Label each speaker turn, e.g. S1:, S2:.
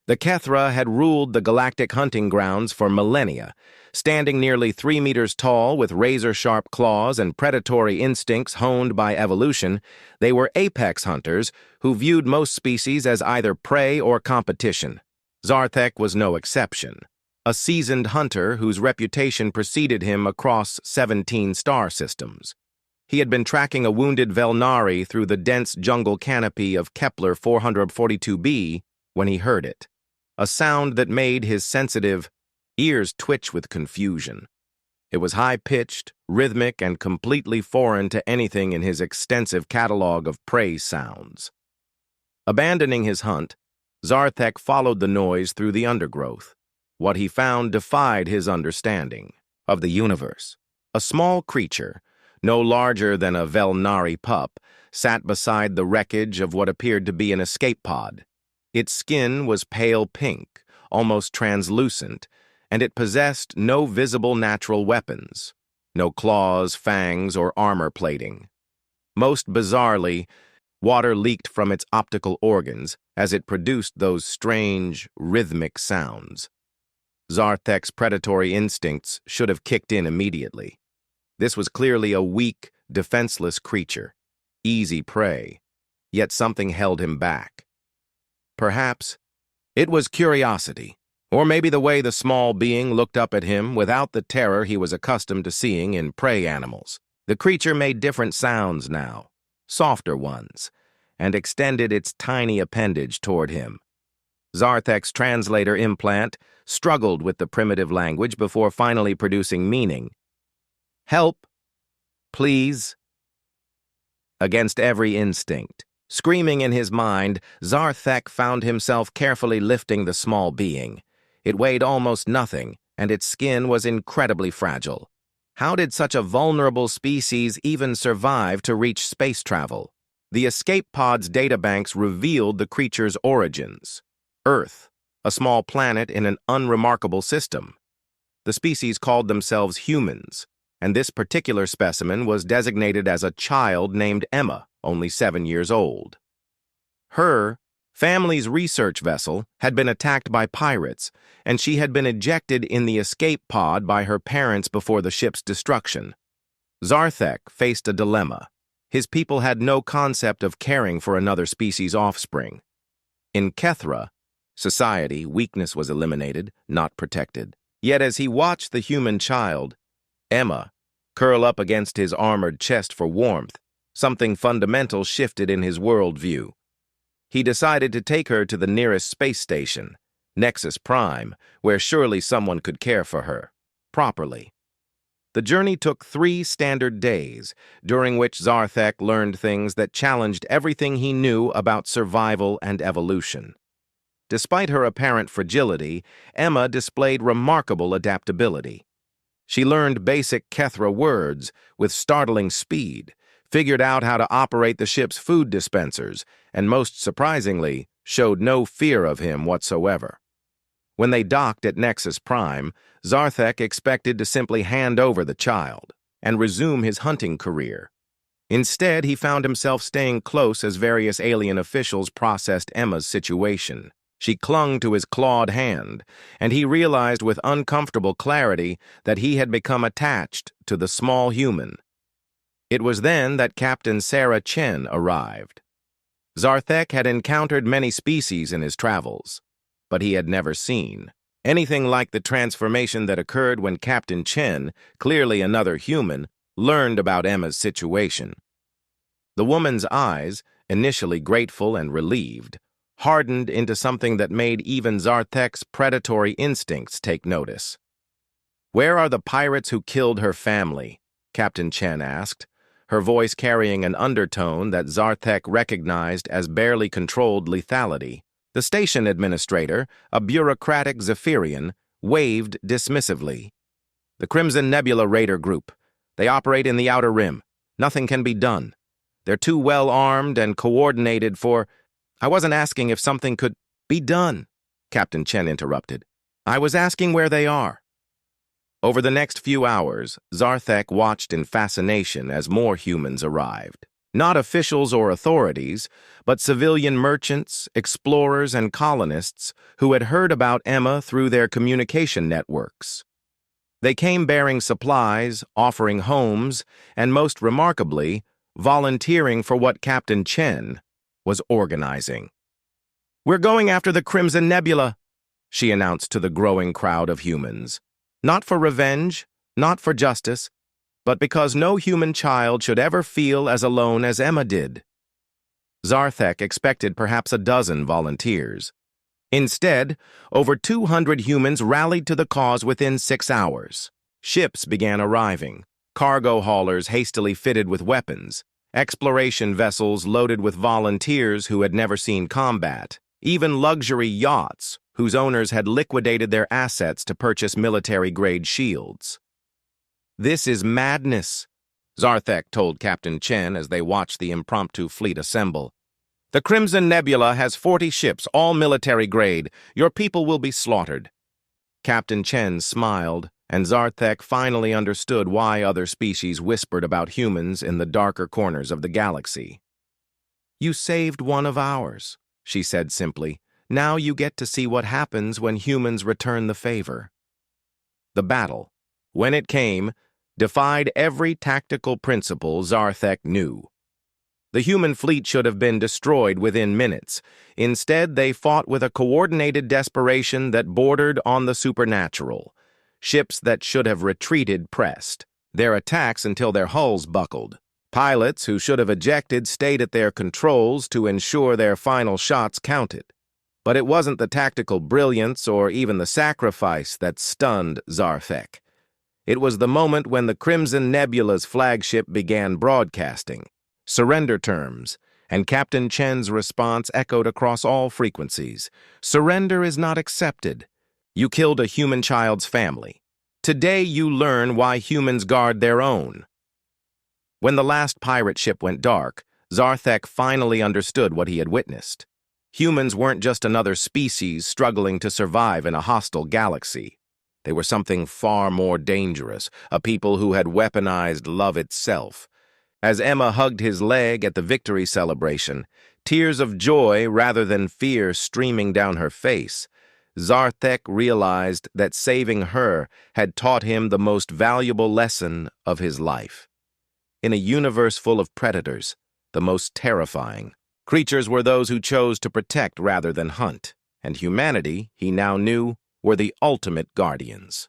S1: The Kethra had ruled the galactic hunting grounds for millennia. Standing nearly 3 meters tall with razor-sharp claws and predatory instincts honed by evolution, they were apex hunters who viewed most species as either prey or competition. Zarthek was no exception. A seasoned hunter whose reputation preceded him across 17 star systems. He had been tracking a wounded Velnari through the dense jungle canopy of Kepler 442b when he heard it. A sound that made his sensitive ears twitch with confusion. It was high-pitched, rhythmic, and completely foreign to anything in his extensive catalog of prey sounds. Abandoning his hunt, Zarthek followed the noise through the undergrowth. What he found defied his understanding of the universe. A small creature, no larger than a Velnari pup, sat beside the wreckage of what appeared to be an escape pod. Its skin was pale pink, almost translucent, and it possessed no visible natural weapons, no claws, fangs, or armor plating. Most bizarrely, water leaked from its optical organs as it produced those strange, rhythmic sounds. Zarthek's predatory instincts should have kicked in immediately. This was clearly a weak, defenseless creature, easy prey, yet something held him back. Perhaps it was curiosity, or maybe the way the small being looked up at him without the terror he was accustomed to seeing in prey animals. The creature made different sounds now, softer ones, and extended its tiny appendage toward him. Zarthek's translator implant struggled with the primitive language before finally producing meaning. Help, please. Against every instinct, screaming in his mind, Zarthek found himself carefully lifting the small being. It weighed almost nothing, and its skin was incredibly fragile. How did such a vulnerable species even survive to reach space travel? The escape pod's databanks revealed the creature's origins. Earth, a small planet in an unremarkable system. The species called themselves humans, and this particular specimen was designated as a child named Emma, only 7 years old. Her family's research vessel had been attacked by pirates, and she had been ejected in the escape pod by her parents before the ship's destruction. Zarthek faced a dilemma. His people had no concept of caring for another species' offspring. In Kethra, society, weakness was eliminated, not protected. Yet as he watched the human child, Emma, curl up against his armored chest for warmth, something fundamental shifted in his worldview. He decided to take her to the nearest space station, Nexus Prime, where surely someone could care for her, properly. The journey took 3 standard days, during which Zarthek learned things that challenged everything he knew about survival and evolution. Despite her apparent fragility, Emma displayed remarkable adaptability. She learned basic Kethra words with startling speed, figured out how to operate the ship's food dispensers, and most surprisingly, showed no fear of him whatsoever. When they docked at Nexus Prime, Zarthek expected to simply hand over the child and resume his hunting career. Instead, he found himself staying close as various alien officials processed Emma's situation. She clung to his clawed hand, and he realized with uncomfortable clarity that he had become attached to the small human. It was then that Captain Sarah Chen arrived. Zarthek had encountered many species in his travels, but he had never seen anything like the transformation that occurred when Captain Chen, clearly another human, learned about Emma's situation. The woman's eyes, initially grateful and relieved, hardened into something that made even Zarthek's predatory instincts take notice. "Where are the pirates who killed her family?" Captain Chen asked, her voice carrying an undertone that Zarthek recognized as barely controlled lethality. The station administrator, a bureaucratic Zephyrian, waved dismissively. "The Crimson Nebula Raider Group. They operate in the Outer Rim. Nothing can be done. They're too well armed and coordinated for—" "I wasn't asking if something could be done," Captain Chen interrupted. "I was asking where they are." Over the next few hours, Zarthek watched in fascination as more humans arrived. Not officials or authorities, but civilian merchants, explorers, and colonists who had heard about Emma through their communication networks. They came bearing supplies, offering homes, and most remarkably, volunteering for what Captain Chen was organizing. "We're going after the Crimson Nebula," she announced to the growing crowd of humans. "Not for revenge, not for justice, but because no human child should ever feel as alone as Emma did." Zarthek expected perhaps a dozen volunteers. Instead, over 200 humans rallied to the cause within 6 hours. Ships began arriving, cargo haulers hastily fitted with weapons, exploration vessels loaded with volunteers who had never seen combat, even luxury yachts whose owners had liquidated their assets to purchase military-grade shields. "This is madness," Zarthek told Captain Chen as they watched the impromptu fleet assemble. "The Crimson Nebula has 40 ships, all military grade. Your people will be slaughtered." Captain Chen smiled, and Zarthek finally understood why other species whispered about humans in the darker corners of the galaxy. "You saved one of ours," she said simply. "Now you get to see what happens when humans return the favor." The battle, when it came, defied every tactical principle Zarthek knew. The human fleet should have been destroyed within minutes. Instead, they fought with a coordinated desperation that bordered on the supernatural. Ships that should have retreated pressed, their attacks until their hulls buckled. Pilots who should have ejected stayed at their controls to ensure their final shots counted. But it wasn't the tactical brilliance or even the sacrifice that stunned Zarthek. It was the moment when the Crimson Nebula's flagship began broadcasting surrender terms, and Captain Chen's response echoed across all frequencies. "Surrender is not accepted. You killed a human child's family. Today you learn why humans guard their own." When the last pirate ship went dark, Zarthek finally understood what he had witnessed. Humans weren't just another species struggling to survive in a hostile galaxy. They were something far more dangerous, a people who had weaponized love itself. As Emma hugged his leg at the victory celebration, tears of joy rather than fear streaming down her face, Zarthek realized that saving her had taught him the most valuable lesson of his life. In a universe full of predators, the most terrifying creatures were those who chose to protect rather than hunt, and humanity, he now knew, were the ultimate guardians.